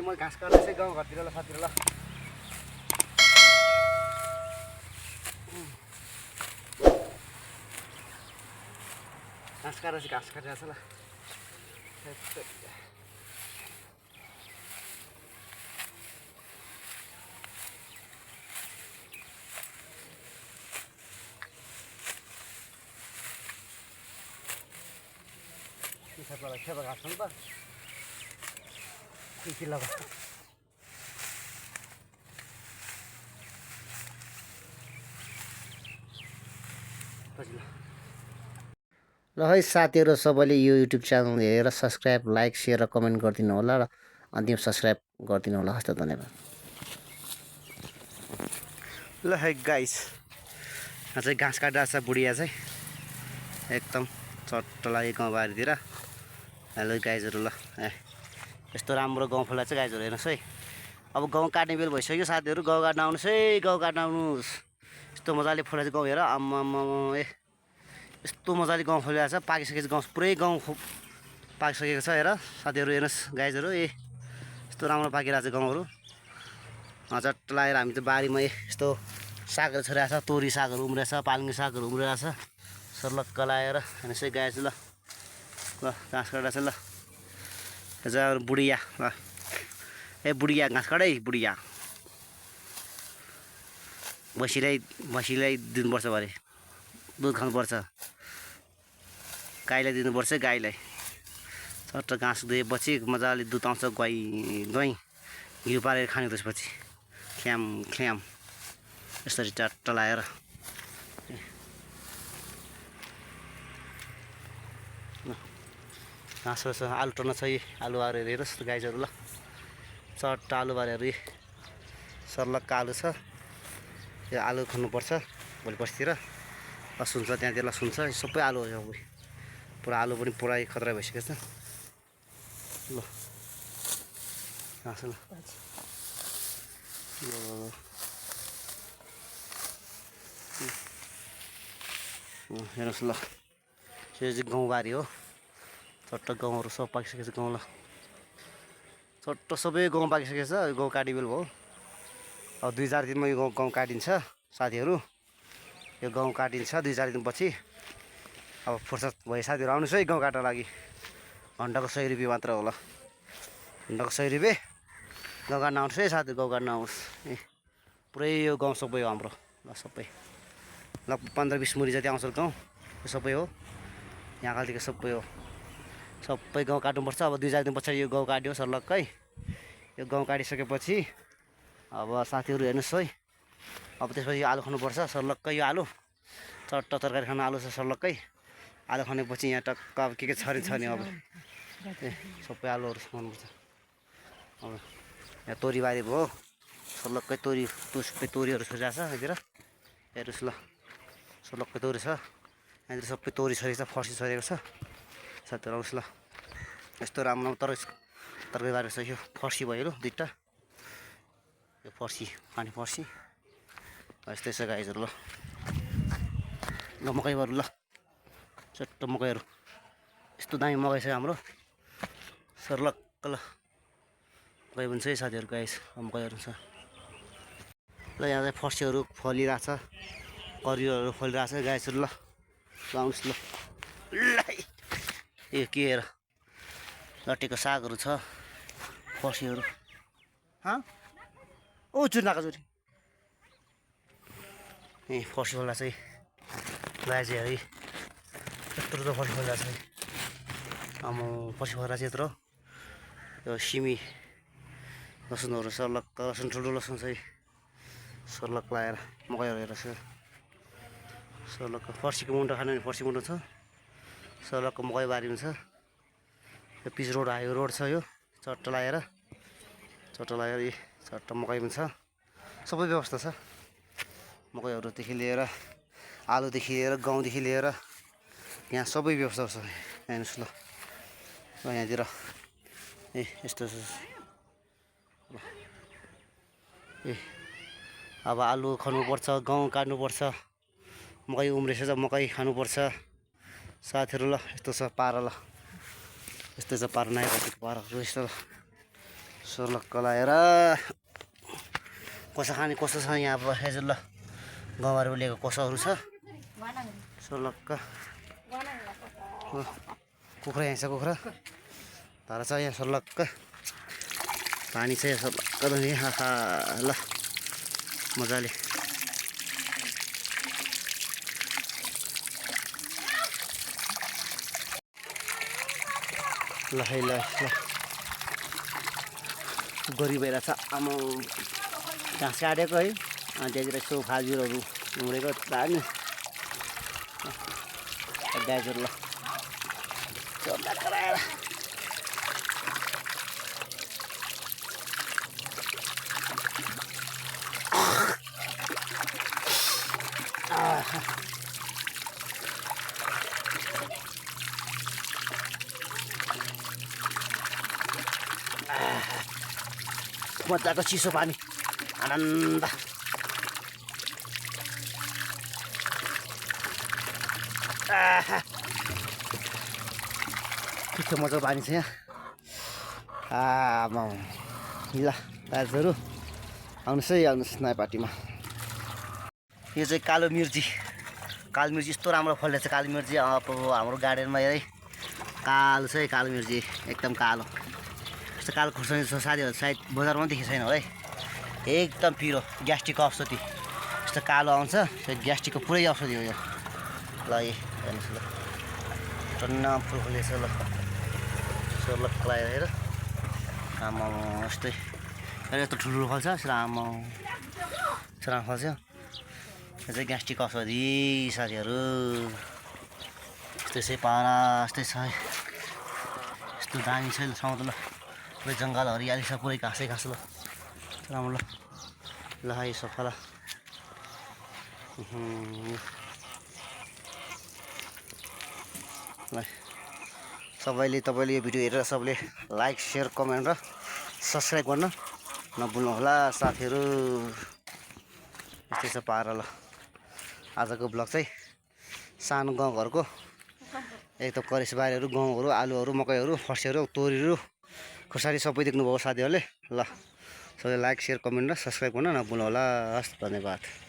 म घाँस काट्दैछु गाउँ घरतिर ल साथीहरु ल घाँस काटिरहेको छ ल पिछाडबाट खेपा घाँस छ नि त किल्ला ल है साथीहरु सबैले यो युट्युब च्यानल हेरेर सब्स्क्राइब लाइक शेयर र कमेन्ट गरिदिनु होला र अन्तिम सब्स्क्राइब गरिदिनु होला हस्त धन्यवाद ल है गाइस यहाँ चाहिँ घाँस काटिरहेको छ बुढिया चाहिँ एकदम चट्ट लाग्यो गाउँबारीतिर हेलो गाइजहरु ल यस्तो राम्रो गाउँ फुल्दा चाहिँ गाइजहरु हेर्नुहोस् है अब गाउँ काट्ने बेल भइसक्यो साथीहरु गाउँ काट्न आउनुहोस् है गाउँ काट्न आउनुहोस् यस्तो मजाले फुलेको गाउँ हेर आम्मामा यस्तो मजाले गाउँ फुलिरहेको छ पाकिसकेको गाउँ पुरै गाउँ पाकिसकेको छ हेर साथीहरु हेर्नुहोस् गाइजहरु यस्तो राम्रो पाकिरहेको छ गाउँहरु चट्ट लागेर हामी त बारीमा यस्तो सागहरू छरिरहेको छ तोरी सागहरू उम्रेछ पालङ्गे सागहरू उम्रिरहेको छ सर्लक्क लाएर हेर्नुहोस् है गाइज ल घाँस काटेको छ ल यो चाहिँ बुढिया ल बुढिया घाँस काटै बुढिया भैँसीलाई दिनुपर्छ भरे दुध खानुपर्छ गाईलाई दिनुपर्छ गाईलाई चट्ट घाँस दिएपछि मजाले दुध आउँछ दही घिउ पारेर खाने त्यसपछि ख्याम यसरी चट्ट लाएर घाँस छ आलु टर्न छ आलुबारीहरू हेर्नुहोस् गाइजहरू ल चट्ट आलुबारीहरू सर्लक्क आलु छ यो आलु खन्नुपर्छ भोलि पर्सितिर लसुन छ त्यहाँतिर लसुन छ सबै आलु हो पुरा आलु पनि पुरै खतरा भइसकेको छ ल घाँस ल हेर्नुहोस् ल यो चाहिँ गाउँबारी हो चट्ट गाउँहरू सब पाकिसकेको छ गाउँ ल चट्ट सबै गाउँ पाकिसकेको छ गाउँ काटिबेल भयो अब 2-4 दिनमा यो गाउँ काटिन्छ साथीहरू यो गाउँ काटिन्छ 2-4 दिनपछि अब फुर्सद भयो साथीहरू आउनुहोस् है गाउँ काट्न लागि घन्टाको 100 रुपियाँ मात्र होला घन्टाको 100 रुपियाँ गाउँ काट्न आउनुहोस् है साथीहरू गाउँ काट्न आउनुहोस् पुरै यो गाउँ सबै हो हाम्रो ल सबै लगभग 15-20 मुरी जति आउँछ गाउँ यो सबै हो यहाँ खालको सबै हो सबै गाउँ काट्नुपर्छ अब 2-4 दिन पछाडि यो गाउँ काट्यो सर्लक्कै यो गाउँ काटिसकेपछि अब साथीहरू हेर्नुहोस् है अब त्यसपछि आलु खानुपर्छ सर्लक्कै यो आलु चट्ट तरकारी खान आलु छ सर्लक्कै आलु खानेपछि यहाँ टक्क अब के छर्ने अब सबै आलुहरू खानुपर्छ अब यहाँ तोरीबारी भयो सर्लक्कै तोरीहरू छरिरहेको छ यहाँतिर हेर्नुहोस् ल सर्लक्कै तोरी छ यहाँतिर सबै तोरी छरेको छ फर्सी छरेको छ साथीहरू आउनुहोस् ल यस्तो राम्रो तरकारी बारी छ यो फर्सी भयो दुईवटा यो फर्सी पानी फर्सी यस्तै छ गाइजहरू ल मकैहरू ल चट्ट मकैहरू यस्तो दामी मकै छ हाम्रो सर्लक्क ल मकै पनि छ है साथीहरू गाइस मकैहरू छ ल यहाँ चाहिँ फर्सीहरू फलिरहेको छ करियोहरू फलिरहेको छ गाइसहरू ल आउनुहोस् ल यो के हेर लट्टेको सागहरू छ फर्सीहरू ओ चुर्नाको चोरी फर्सी फल्दा चाहिँ लाजेहरू यत्रो फर्सी फल्दा छ फर्सी फल्दा चाहिँ यत्रो यो सिमी लसुनहरू सर्लक्क लसुन ठुलो लसुन चाहिँ सर्लक्क लगाएर मकैहरू हेरेर छ सर्लक्क फर्सीको मुन्टो खानु भने फर्सी मुन्टो छ सर्लक्क मकै बारीमा छ यो पिच रोड हाइवे रोड छ यो चट्ट लगाएर चट्ट मकै पनि छ सबै व्यवस्था छ मकैहरूदेखि लिएर आलुदेखि लिएर गहुँदेखि लिएर यहाँ सबै व्यवस्था छ हेर्नुहोस् ल यहाँतिर यस्तो छ अब आलु खानुपर्छ गहुँ काट्नुपर्छ मकै उम्रेछ त मकै खानुपर्छ साथीहरू ल यस्तो छ पारा ल यस्तो छ पारा नयाँ पाराहरू यस्तो सर्लक्क लाएर कसो खाने कसो छ यहाँ अब हेजु ल गाउँहरू लिएको कसोहरू छ सर्लक्क कुखुरा यहाँ छ कुखुरा तर छ यहाँ सर्लक्क पानी छ यहाँ सर्लक्क ल मजाले ल है ल गरिब भइरहेछ आमा घाँस काटेको है अनि त्यहाँतिर यसो फालबिरहरू उम्रेको दामी गाईहरू ल चोर्दा कराएर मजाको चिसो पानी आनन्द के मजाको पानी छ यहाँ ल दाजुहरू आउनुहोस् है आउनुहोस् नयाँ पार्टीमा यो चाहिँ कालो मिर्ची यस्तो राम्रो फल्दैछ कालो मिर्ची अब हाम्रो गार्डनमा है कालो छ है कालो मिर्ची एकदम कालो यस्तो कालो खुर्सानी छ साथीहरू सायद बजारमा पनि देखेको छैन होला है एकदम पिरो ग्यास्ट्रिकको औषधि यस्तो कालो आउँछ ग्यास्ट्रिकको पुरै औषधि हो यो ल हेर्नुहोस् ल टन्न फुल फुलेछ ल सर्लक्क लगाएर आमा यस्तै यस्तो ठुल्ठुलो फल्छ यस्तो आमा यस्तो राम्रो फल्छ यो चाहिँ ग्यास्ट्रिक औषधि साथीहरू यस्तै छ पारा यस्तै छ यस्तो दामी छ ल पुरै जङ्गल हरियाली छ पुरै घाँसै घाँस ल राम्रो ल है सफा ल सबैले तपाईँले यो भिडियो हेरेर सबले लाइक सेयर कमेन्ट र सब्सक्राइब गर्न नभुल्नु होला साथीहरू यस्तै छ पारा ल आजको ब्लग चाहिँ सानो गाउँघरको एक त करेसबारीहरू गहुँहरू आलुहरू मकैहरू फर्सीहरू तोरीहरू खुर्सानी सबै देख्नुभयो साथीहरूले ल सबैले लाइक सेयर कमेन्ट र सब्सक्राइब गर्न नभुल्नु होला हस् धन्यवाद।